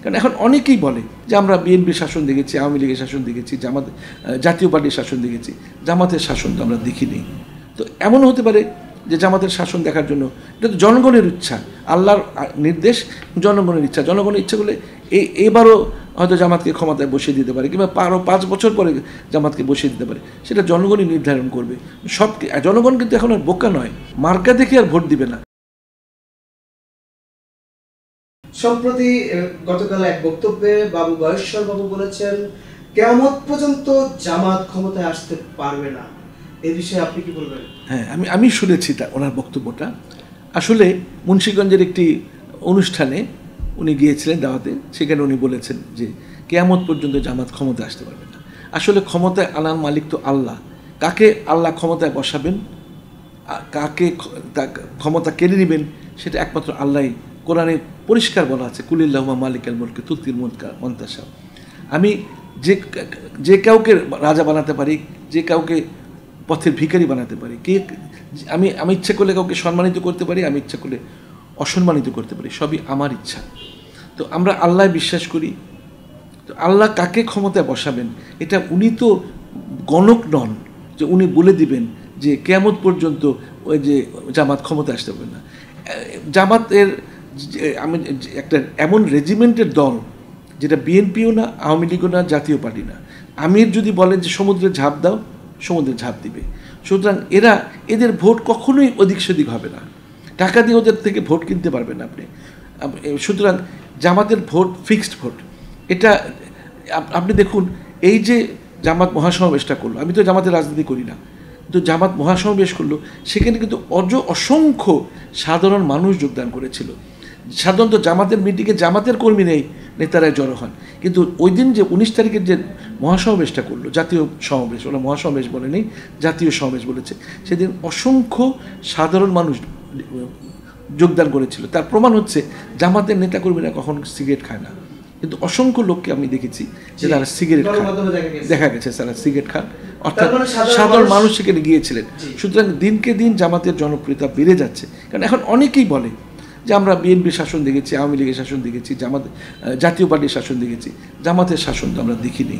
কারণ এখন অনেকেই বলে যে আমরা বিএনপির শাসন দেখেছি, আওয়ামী লীগের শাসন দেখেছি, জাতীয় পার্টির শাসন দেখেছি, জামাতের শাসন তো আমরা দেখিনি। তো এমন হতে পারে যে জামাতের শাসন দেখার জন্য এটা তো জনগণের ইচ্ছা, আল্লাহর নির্দেশ, জনগণের ইচ্ছা। জনগণের ইচ্ছা করলে এবারও হয়তো জামাতকে ক্ষমতায় বসিয়ে দিতে পারে, কিংবা আরও 5 বছর পরে জামাতকে বসিয়ে দিতে পারে, সেটা জনগণই নির্ধারণ করবে। জনগণ কিন্তু এখন আর বোকা নয়, মার্কা দেখে আর ভোট দিবে না। সম্প্রতি গতকাল এক বক্তব্যে বাবু গয়েশ্বর বাবু বলেছেন কিয়ামত পর্যন্ত জামাত ক্ষমতায় আসতে পারবে না। এই বিষয়ে আপনি কি বলবেন? হ্যাঁ, আমি শুনেছি ওনার বক্তব্যটা। আসলে মুন্সিগঞ্জের একটি অনুষ্ঠানে উনি গিয়েছিলেন দাওয়াতে, সেখানে উনি বলেছেন যে কিয়ামত পর্যন্ত জামাত ক্ষমতায় আসতে পারবে না। আসলে ক্ষমতায় আনার মালিক তো আল্লাহ। কাকে আল্লাহ ক্ষমতায় বসাবেন, কাকে ক্ষমতা কেড়ে নেবেন, সেটা একমাত্র আল্লাহই। কোরআনে পরিষ্কার বলা আছে, কুলিল্লাহুম্মা মালিকাল মুলকি তুতিল মুলকা মান তাশা। আমি যে কাউকে রাজা বানাতে পারি, যে কাউকে পথের ভিখারি বানাতে পারি, আমি ইচ্ছা করলে কাউকে সম্মানিত করতে পারি, আমি ইচ্ছা করলে অসম্মানিত করতে পারি, সবই আমার ইচ্ছা। তো আমরা আল্লাহ বিশ্বাস করি। তো আল্লাহ কাকে ক্ষমতায় বসাবেন এটা উনি তো গণক নন যে উনি বলে দিবেন যে কিয়ামত পর্যন্ত ওই যে জামাত ক্ষমতায় আসতে পারবে না। জামাতের আমি একটা এমন রেজিমেন্টের দল যেটা বিএনপিও না, আওয়ামী লীগও না, জাতীয় পার্টি না। আমির যদি বলেন যে সমুদ্রে ঝাঁপ দাও, সমুদ্রে ঝাঁপ দিবে। সুতরাং এদের ভোট কখনোই ওদিক সেদিক হবে না। টাকা দিয়ে ওদের থেকে ভোট কিনতে পারবেন আপনি। সুতরাং জামাতের ভোট ফিক্সড ভোট। এটা আপনি দেখুন, এই যে জামাত মহাসমাবেশটা করলো, আমি তো জামাতের রাজনীতি করি না, কিন্তু জামাত মহাসমাবেশ করলো, সেখানে কিন্তু অসংখ্য সাধারণ মানুষ যোগদান করেছিল। সাধারণত জামাতের মিটিংয়ে জামাতের কর্মী নেতারাই জড়ো হন, কিন্তু ওই দিন যে 19 তারিখের যে মহাসমাবেশটা করলো, জাতীয় সমাবেশ, ওরা মহাসমাবেশ বলে নেই, জাতীয় সমাবেশ বলেছে, সেদিন অসংখ্য সাধারণ মানুষ যোগদান করেছিল। তার প্রমাণ হচ্ছে জামাতের নেতাকর্মীরা কখন সিগারেট খায় না, কিন্তু অসংখ্য লোককে আমি দেখেছি যে তারা সিগারেট খান, দেখা গেছে তারা সিগারেট খান, অর্থাৎ সাধারণ মানুষ সেখানে গিয়েছিলেন। সুতরাং দিনকে দিন জামাতের জনপ্রিয়তা বেড়ে যাচ্ছে। কারণ এখন অনেকেই বলে যে আমরা বিএনপির শাসন দেখেছি, আওয়ামী লীগের শাসন দেখেছি, জাতীয় পার্টির শাসন দেখেছি, জামাতের শাসন তো আমরা দেখিনি।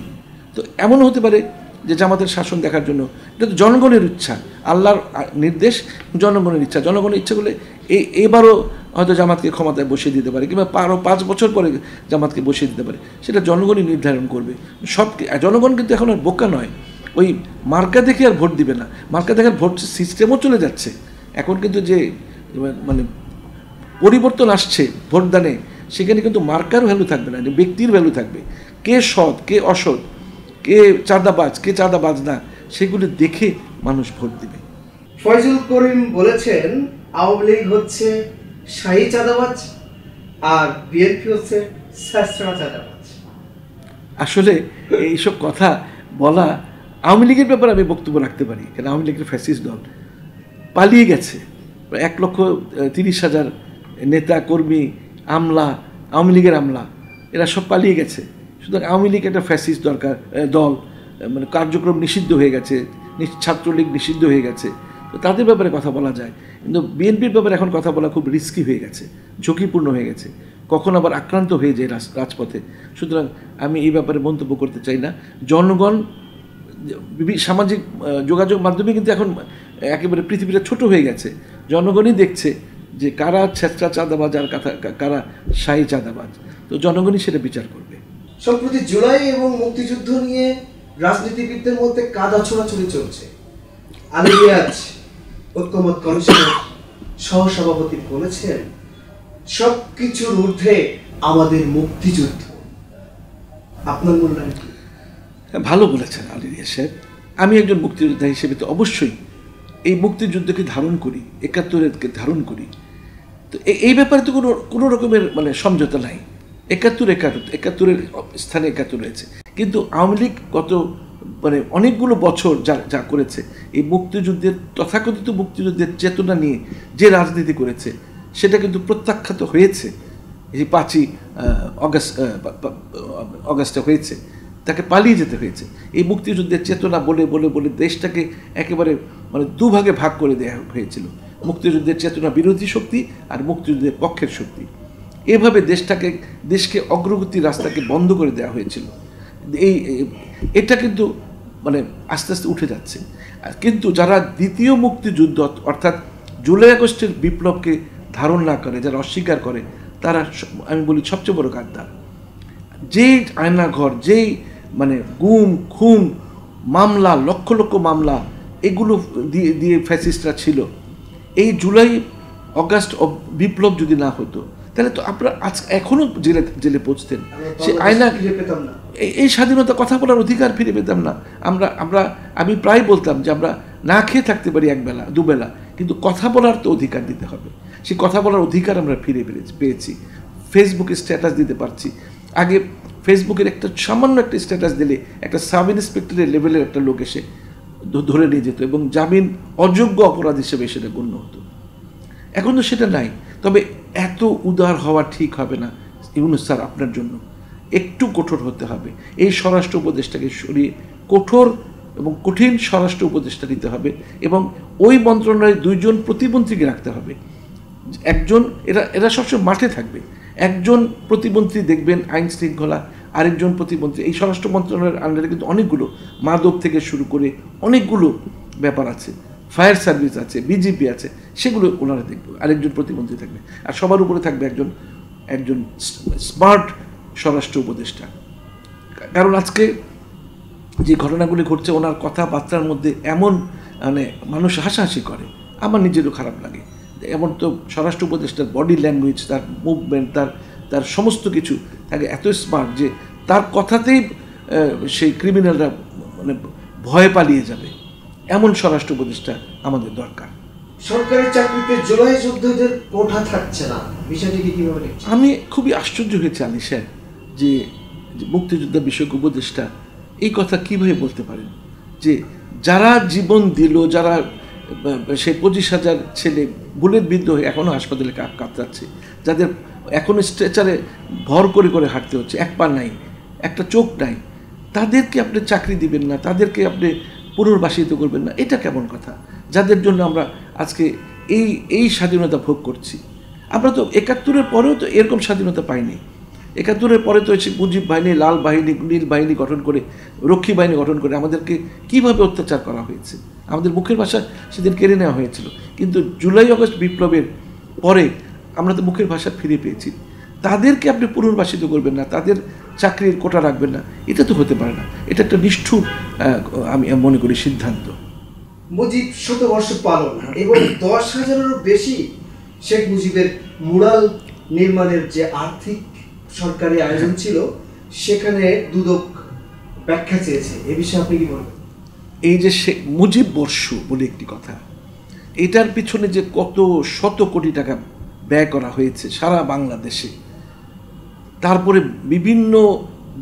তো এমন হতে পারে যে জামাতের শাসন দেখার জন্য এটা তো জনগণের ইচ্ছা, আল্লাহর নির্দেশ, জনগণের ইচ্ছা। জনগণের ইচ্ছা করলে এবারও হয়তো জামাতকে ক্ষমতায় বসিয়ে দিতে পারে, কিংবা আরও 5 বছর পরে জামাতকে বসিয়ে দিতে পারে, সেটা জনগণই নির্ধারণ করবে। জনগণ কিন্তু এখন আর বোকা নয়, ওই মার্কা দেখে আর ভোট দিবে না। মার্কা দেখার ভোট সিস্টেমও চলে যাচ্ছে এখন, কিন্তু যে মানে পরিবর্তন আসছে ভোটদানে, সেখানে কিন্তু মার্কার ভ্যালু থাকবে না, ব্যক্তির ভ্যালু থাকবে। কে সৎ, কে অসৎ, কে চাঁদাবাজ, কে চাঁদাবাজ না, সেগুলি দেখে মানুষ ভোট দিবে। ফয়জুল করিম বলেছেন আওয়ামী লীগ হচ্ছে শাহী চাঁদাবাজ আর বিএনপি হচ্ছে স্যাঁচড়া চাঁদাবাজ। আসলে এইসব কথা বলা, আওয়ামী লীগের ব্যাপারে আমি বক্তব্য রাখতে পারি, কারণ আওয়ামী লীগের ফ্যাসিস্ট দল পালিয়ে গেছে। 1,30,000 নেতা কর্মী, আমলা, আওয়ামী লীগের আমলা, এরা সব পালিয়ে গেছে। সুতরাং আওয়ামী লীগ একটা ফ্যাসিস্ট দল, মানে কার্যক্রম নিষিদ্ধ হয়ে গেছে, ছাত্রলীগ নিষিদ্ধ হয়ে গেছে। তো তাদের ব্যাপারে কথা বলা যায়, কিন্তু বিএনপির ব্যাপারে এখন কথা বলা খুব রিস্কি হয়ে গেছে, ঝুঁকিপূর্ণ হয়ে গেছে, কখন আবার আক্রান্ত হয়ে যায় রাজপথে। সুতরাং আমি এই ব্যাপারে মন্তব্য করতে চাই না। জনগণ সামাজিক যোগাযোগ মাধ্যমে কিন্তু এখন একেবারে পৃথিবীটা ছোট হয়ে গেছে। জনগণই দেখছে যে কারা ছেঁচড়া চাঁদাবাজ আর কারা শাহী চাঁদাবাজ। তো জনগণই সেটা বিচার করবে। সম্প্রতি জুলাই এবং মুক্তিযুদ্ধ নিয়ে রাজনীতিবিদদের মধ্যে কাদা ছোড়াছুড়ি চলছে। আলী রিয়াজ ঐক্যমত কমিশনের সহসভাপতি বলেছেন সবকিছুর ঊর্ধ্বে আমাদের মুক্তিযুদ্ধ। আপনার মূল্যায়ন কি? ভালো বলেছেন আলী রিয়াজ সাহেব। আমি একজন মুক্তিযোদ্ধা হিসেবে তো অবশ্যই এই মুক্তিযুদ্ধকে ধারণ করি, 71-কে ধারণ করি। তো এই ব্যাপারে তো কোনো রকমের মানে সমঝোতা নাই। 71-এর স্থানে 71 রয়েছে। কিন্তু আওয়ামী লীগ গত মানে অনেকগুলো বছর যা করেছে, এই মুক্তিযুদ্ধের তথাকথিত মুক্তিযুদ্ধের চেতনা নিয়ে যে রাজনীতি করেছে, সেটা কিন্তু প্রত্যাখ্যাত হয়েছে। এই 5ই অগাস্টে হয়েছে, তাকে পালিয়ে যেতে হয়েছে। এই মুক্তিযুদ্ধের চেতনা বলে বলে বলে দেশটাকে একেবারে মানে দুভাগে ভাগ করে দেওয়া হয়েছিল। মুক্তিযুদ্ধের চেতনা বিরোধী শক্তি আর মুক্তিযুদ্ধের পক্ষের শক্তি। এভাবে দেশকে অগ্রগতির রাস্তাকে বন্ধ করে দেওয়া হয়েছিল। এটা কিন্তু মানে আস্তে আস্তে উঠে যাচ্ছে। কিন্তু যারা দ্বিতীয় মুক্তিযুদ্ধ অর্থাৎ জুলাই আগস্টের বিপ্লবকে ধারণ না করে, যারা অস্বীকার করে, তারা আমি বলি সবচেয়ে বড় গাদ্দার। যেই আয়নাঘর, যেই মানে গুম খুন মামলা, লক্ষ লক্ষ মামলা এগুলো দিয়ে ফ্যাসিস্টরা ছিল, এই জুলাই অগাস্ট বিপ্লব যদি না হতো তাহলে তো আপনারা আজ এখনো জেলে পৌঁছতেন। সে আয়না এই স্বাধীনতা, কথা বলার অধিকার ফিরে পেতাম না আমরা। আমি প্রায় বলতাম যে আমরা না খেয়ে থাকতে পারি একবেলা দুবেলা, কিন্তু কথা বলার তো অধিকার দিতে হবে। সেই কথা বলার অধিকার আমরা ফিরে পেয়েছি। ফেসবুকে স্ট্যাটাস দিতে পারছি। আগে ফেসবুকের সামান্য একটা স্ট্যাটাস দিলে একটা সাব ইন্সপেক্টরের লেভেলের একটা লোক এসে ধরে নিয়ে যেত এবং জামিন অযোগ্য অপরাধ হিসেবে সেটা গণ্য হতো। এখন তো সেটা নাই। তবে এত উদার হওয়া ঠিক হবে না ইউনূস স্যার, আপনার জন্য একটু কঠোর হতে হবে। এই স্বরাষ্ট্র উপদেষ্টাকে সরিয়ে কঠোর এবং কঠিন স্বরাষ্ট্র উপদেষ্টা দিতে হবে এবং ওই মন্ত্রণালয়ে 2 জন প্রতিমন্ত্রীকে রাখতে হবে। একজন এরা সবসময় মাঠে থাকবে, একজন প্রতিমন্ত্রী দেখবেন আইন শৃঙ্খলা, আরেকজন প্রতিমন্ত্রী এই স্বরাষ্ট্র মন্ত্রণালয়ের আন্ডারে কিন্তু অনেকগুলো মাদক থেকে শুরু করে অনেকগুলো ব্যাপার আছে, ফায়ার সার্ভিস আছে, বিজিপি আছে, সেগুলো ওনারা দেখবে, আরেকজন প্রতিমন্ত্রী থাকবে, আর সবার উপরে থাকবে একজন স্মার্ট স্বরাষ্ট্র উপদেষ্টা। কারণ আজকে যে ঘটনাগুলি ঘটছে, ওনার কথাবার্তার মধ্যে এমন মানে মানুষ হাসাহাসি করে, আমার নিজেরও খারাপ লাগে। এমন তো স্বরাষ্ট্র উপদেষ্টার বডি ল্যাঙ্গুয়েজ, তার মুভমেন্ট, তার সমস্ত কিছু তাকে এত স্মার্ট যে তার কথাতেই সেই ক্রিমিনালরা মানে ভয় পালিয়ে যাবে। এমন স্বরাষ্ট্র উপদেষ্টা আমাদের দরকার। সরকারি চাকরিতে জুলাই যোদ্ধাদের কোঠা থাকছে না, বিষয়টিকে কিভাবে দেখছেন? আমি খুবই আশ্চর্য হয়েছি আলী সাহেব যে মুক্তিযোদ্ধা বিষয়ক উপদেষ্টা এই কথা কিভাবে বলতে পারেন যে যারা জীবন দিল, যারা সেই 25,000 ছেলে বুলেট বিদ্ধ হয়ে এখনও হাসপাতালে কাতরাচ্ছে, যাদের এখনও স্ট্রেচারে ভর করে করে হাঁটতে হচ্ছে, এক পা নাই, একটা চোখ নাই, তাদেরকে আপনি চাকরি দিবেন না, তাদেরকে আপনি পুনর্বাসিত করবেন না, এটা কেমন কথা? যাদের জন্য আমরা আজকে এই স্বাধীনতা ভোগ করছি। আমরা তো 71-এর পরেও তো এরকম স্বাধীনতা পাইনি। 71-এর পরে তো এসে মুজিব বাহিনী, লাল বাহিনী, নীল বাহিনী গঠন করে, রক্ষী বাহিনী গঠন করে আমাদেরকে কিভাবে অত্যাচার করা হয়েছে, আমাদের মুখের ভাষা সেদিন কেড়ে নেওয়া হয়েছিল। কিন্তু জুলাই আগস্ট বিপ্লবের পরে আমরা তো মুখের ভাষা ফিরে পেয়েছি। তাদেরকে আপনি পুনর্বাসিত করবেন না, তাদের চাকরির কোটা রাখবেন না, এটা তো হতে পারে না। এটা একটা নিষ্ঠুর আমি মনে করি সিদ্ধান্ত। মুজিব শতবর্ষ পালন এবং 10,000-এরও বেশি শেখ মুজিবের মুরাল নির্মাণের যে আর্থিক সরকারি আয়োজন ছিল, সেখানে দুদক ব্যাখ্যা চেয়েছে। এ বিষয়ে আপনি কি বলবেন? এই যে মুজিব বর্ষ বলে একটি কথা, এটার পিছনে যে কত শত কোটি টাকা ব্যয় করা হয়েছে সারা বাংলাদেশে, তারপরে বিভিন্ন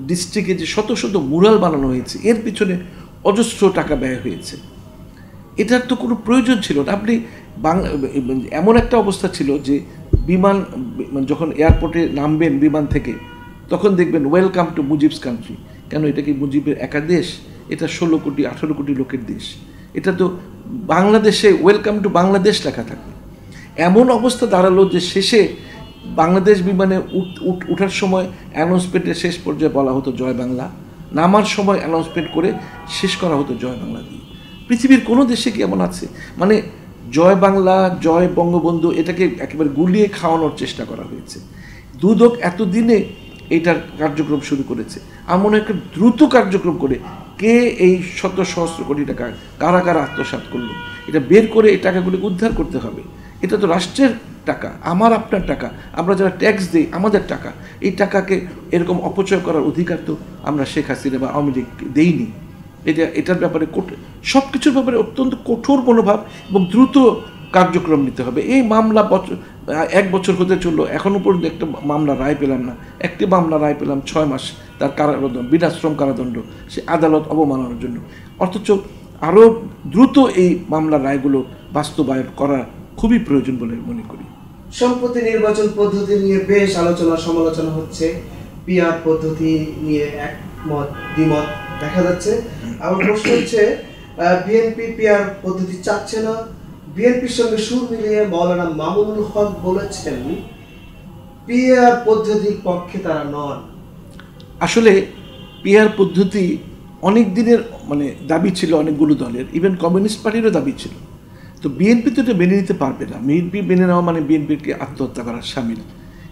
ডিস্ট্রিক্টে যে শত শত মুরাল বানানো হয়েছে, এর পিছনে অজস্র টাকা ব্যয় হয়েছে। এটার তো কোনো প্রয়োজন ছিল না। আপনি এমন একটা অবস্থা ছিল যে বিমান যখন এয়ারপোর্টে নামবেন বিমান থেকে, তখন দেখবেন ওয়েলকাম টু মুজিবস কান্ট্রি। কেন? এটা কি মুজিবের একা দেশ? এটা 16 কোটি 18 কোটি লোকের দেশ। এটা তো বাংলাদেশে ওয়েলকাম টু বাংলাদেশ লেখা থাকবে। এমন অবস্থা দাঁড়ালো যে শেষে বাংলাদেশ বিমানে উঠার সময় অ্যানাউন্সমেন্টের শেষ পর্যায়ে বলা হতো জয় বাংলা, নামার সময় অ্যানাউন্সমেন্ট করে শেষ করা হতো জয় বাংলা দিয়ে। পৃথিবীর কোনো দেশে কি এমন আছে? মানে জয় বাংলা, জয় বঙ্গবন্ধু, এটাকে একেবারে গুলিয়ে খাওয়ানোর চেষ্টা করা হয়েছে। দুদক এতদিনে এইটার কার্যক্রম শুরু করেছে। এমন একটা দ্রুত কার্যক্রম করে কে এই শত সহস্র কোটি টাকা কারা কারা আত্মসাৎ করলো, এটা বের করে এই টাকাগুলি উদ্ধার করতে হবে। এটা তো রাষ্ট্রের টাকা, আমার আপনার টাকা, আমরা যারা ট্যাক্স দিই আমাদের টাকা। এই টাকাকে এরকম অপচয় করার অধিকার তো আমরা শেখ হাসিনা বা আওয়ামী লীগ দেইনি। এটার ব্যাপারে সব কিছুর ব্যাপারে অত্যন্ত কঠোর মনোভাব এবং দ্রুত কার্যক্রম নিতে হবে। এই মামলা 1 বছর হতে চললো, এখনও পর্যন্ত একটা মামলা রায় পেলাম না। একটি মামলা রায় পেলাম 6 মাস তার কারাদণ্ড, বিনাশ্রম কারাদণ্ড, সে আদালত অবমাননার জন্য। অথচ আরও দ্রুত এই মামলার রায়গুলো বাস্তবায়ন করা খুবই প্রয়োজন বলে মনে করি। সম্প্রতি নির্বাচন পদ্ধতি নিয়ে বেশ আলোচনা সমালোচনা হচ্ছে। পিআর পদ্ধতি নিয়ে একমত দ্বিমত দেখা যাচ্ছে। আমার প্রশ্ন হচ্ছে, বিএনপি পিআর পদ্ধতি চাচ্ছে না। বিএনপির সঙ্গে সুর মিলিয়ে মাওলানা মামুনুল হক বলেছেন পিআর পদ্ধতির পক্ষে তারা নন? আসলে পিআর পদ্ধতি অনেক দিনের মানে দাবি ছিল অনেকগুলো দলের, ইভেন কমিউনিস্ট পার্টিরও দাবি ছিল। তো বিএনপি তো এটা মেনে নিতে পারবে না। বিএনপি মেনে নেওয়া মানে বিএনপিকে আত্মহত্যা করার সামিল।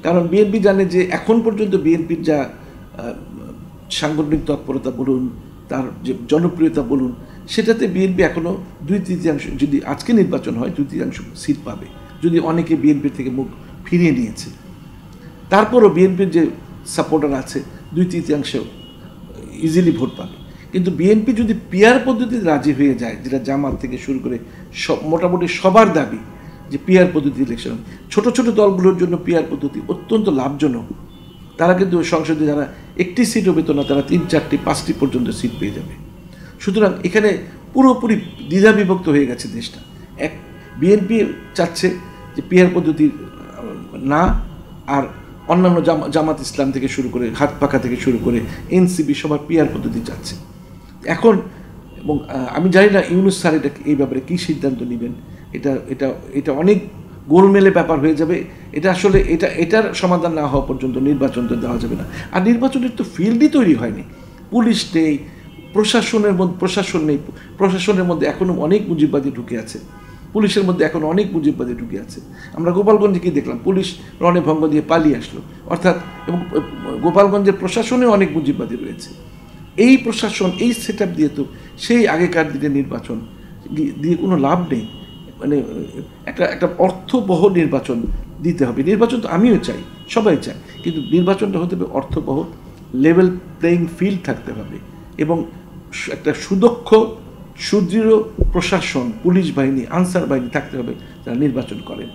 কারণ বিএনপি জানে যে এখন পর্যন্ত বিএনপির যা সাংগঠনিক তৎপরতা বলুন, তার যে জনপ্রিয়তা বলুন, সেটাতে বিএনপি এখনও 2/3, যদি আজকে নির্বাচন হয় 2/3 সিট পাবে, যদি অনেকে বিএনপি থেকে মুখ ফিরিয়ে নিয়েছে। তারপরও বিএনপির যে সাপোর্টার আছে 2/3 ইজিলি ভোট পাবে। কিন্তু বিএনপি যদি পিআর পদ্ধতিতে রাজি হয়ে যায়, যেটা জামাত থেকে শুরু করে মোটামুটি সবার দাবি যে পিআর পদ্ধতি ইলেকশন, ছোট ছোট দলগুলোর জন্য পিআর পদ্ধতি অত্যন্ত লাভজনক। তারা কিন্তু সংসদে যারা একটি সিটও পেত না, তারা 3, 4, 5টি পর্যন্ত সিট পেয়ে যাবে। সুতরাং এখানে পুরোপুরি দ্বিধা বিভক্ত হয়ে গেছে দেশটা। এক বিএনপি চাচ্ছে যে পিআর পদ্ধতি না, আর অন্যান্য জামাত ইসলাম থেকে শুরু করে হাত পাখা থেকে শুরু করে এনসিপি সবার পিআর পদ্ধতি চাচ্ছে এখন। এবং আমি জানি না ইউনূস স্যার এটা এই ব্যাপারে কী সিদ্ধান্ত নেবেন। এটা এটা এটা অনেক গোলমেলে ব্যাপার হয়ে যাবে। এটা আসলে এটার সমাধান না হওয়া পর্যন্ত নির্বাচন তো দেওয়া যাবে না। আর নির্বাচনের তো ফিল্ডই তৈরি হয়নি, পুলিশ নেই, প্রশাসন নেই। প্রশাসনের মধ্যে এখনও অনেক মুজিববাদী ঢুকে আছে, পুলিশের মধ্যে এখন অনেক মুজিববাদী ঢুকে আছে। আমরা গোপালগঞ্জে কি দেখলাম, পুলিশ রণে ভঙ্গ দিয়ে পালিয়ে আসলো। অর্থাৎ এবং গোপালগঞ্জের প্রশাসনে অনেক মুজিববাদী রয়েছে। এই প্রশাসন, এই সেট আপ দিয়ে তো সেই আগেকার দিনের নির্বাচন দিয়ে কোনো লাভ নেই। মানে একটা অর্থবহ নির্বাচন দিতে হবে। নির্বাচন তো আমিও চাই, সবাই চায়, কিন্তু নির্বাচনটা হতে হবে অর্থবহ, লেভেল প্লেইং ফিল্ড থাকতে হবে এবং একটা সুদক্ষ সুদৃঢ় প্রশাসন, পুলিশ বাহিনী, আনসার বাহিনী থাকতে হবে যারা নির্বাচন করেন।